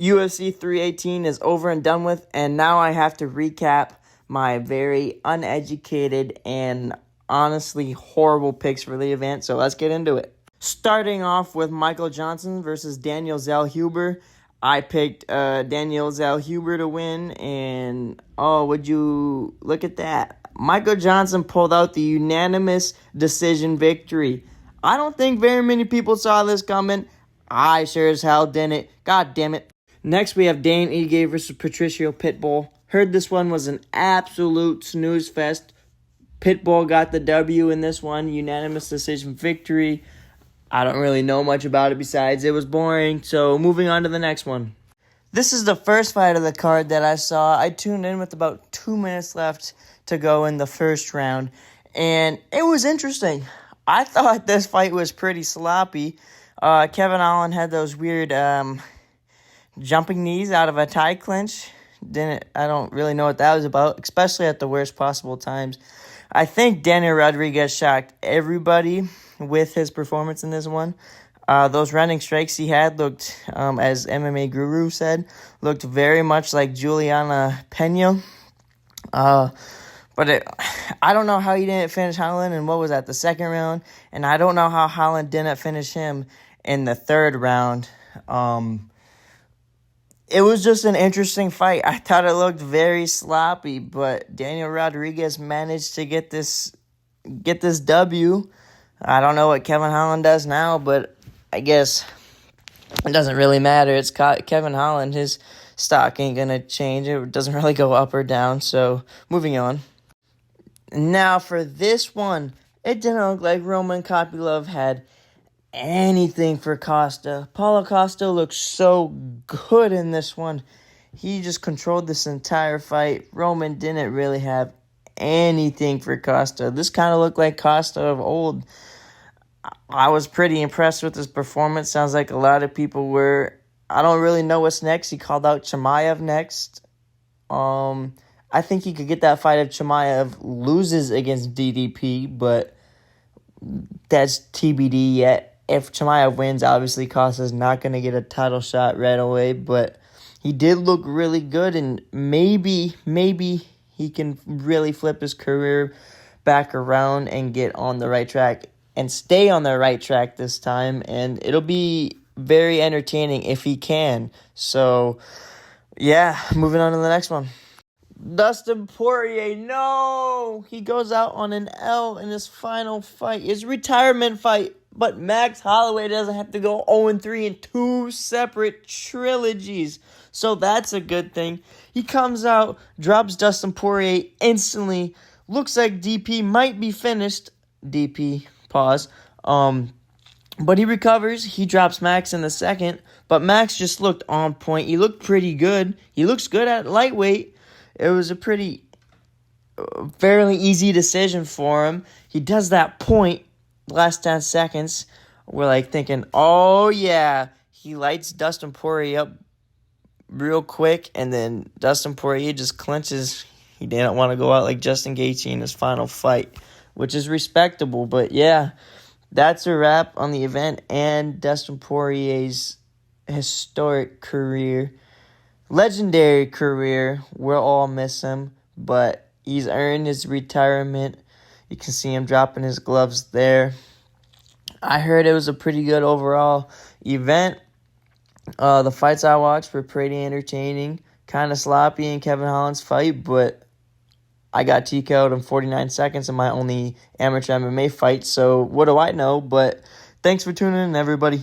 UFC 318 is over and done with, and now I have to recap my very uneducated and honestly horrible picks for the event, so let's get into it. Starting off with Michael Johnson versus Daniel Zellhuber. I picked Daniel Zellhuber to win, and would you look at that? Michael Johnson pulled out the unanimous decision victory. I don't think very many people saw this coming. I sure as hell didn't. God damn it. Next, we have Dan Ige versus Patricio Pitbull. Heard this one was an absolute snooze fest. Pitbull got the W in this one. Unanimous decision victory. I don't really know much about it besides it was boring. So moving on to the next one. This is the first fight of the card that I saw. I tuned in with about 2 minutes left to go in the first round. And it was interesting. I thought this fight was pretty sloppy. Kevin Holland had those weird jumping knees out of a tie clinch. I don't really know what that was about, especially at the worst possible times. I think Daniel Rodriguez shocked everybody with his performance in this one. Those running strikes he had looked, as MMA Guru said, looked very much like Juliana Pena. But I don't know how he didn't finish Holland in, what was that, the second round? And I don't know how Holland didn't finish him in the third round. It was just an interesting fight. I thought it looked very sloppy, but Daniel Rodriguez managed to get this W. I don't know what Kevin Holland does now, but I guess it doesn't really matter. It's Kevin Holland. His stock ain't going to change. It doesn't really go up or down, so moving on. Now for this one, it didn't look like Roman Copilo had anything for Costa. Paulo Costa looked so good in this one. He just controlled this entire fight. Roman didn't really have anything for Costa. This kind of looked like Costa of old. I was pretty impressed with his performance. Sounds like a lot of people were. I don't really know what's next. He called out Chimaev next. I think he could get that fight if Chimaev loses against DDP, but that's TBD yet. If Chimaev wins, obviously Costa's not going to get a title shot right away, but he did look really good, and maybe he can really flip his career back around and get on the right track and stay on the right track this time, and it'll be very entertaining if he can. So, yeah, moving on to the next one. Dustin Poirier, no! He goes out on an L in his final fight, his retirement fight. But Max Holloway doesn't have to go 0-3 in two separate trilogies. So that's a good thing. He comes out, drops Dustin Poirier instantly. Looks like DP might be finished. DP, pause. But he recovers. He drops Max in the second. But Max just looked on point. He looked pretty good. He looks good at lightweight. It was a fairly easy decision for him. He does that point. Last 10 seconds, we're like thinking, oh yeah, he lights Dustin Poirier up real quick, and then Dustin Poirier just clinches. He didn't want to go out like Justin Gaethje in his final fight, which is respectable. But yeah, that's a wrap on the event and Dustin Poirier's historic career, legendary career. We'll all miss him, but he's earned his retirement. You can see him dropping his gloves there. I heard it was a pretty good overall event. The fights I watched were pretty entertaining. Kind of sloppy in Kevin Holland's fight, but I got TKO'd in 49 seconds in my only amateur MMA fight, so what do I know? But thanks for tuning in, everybody.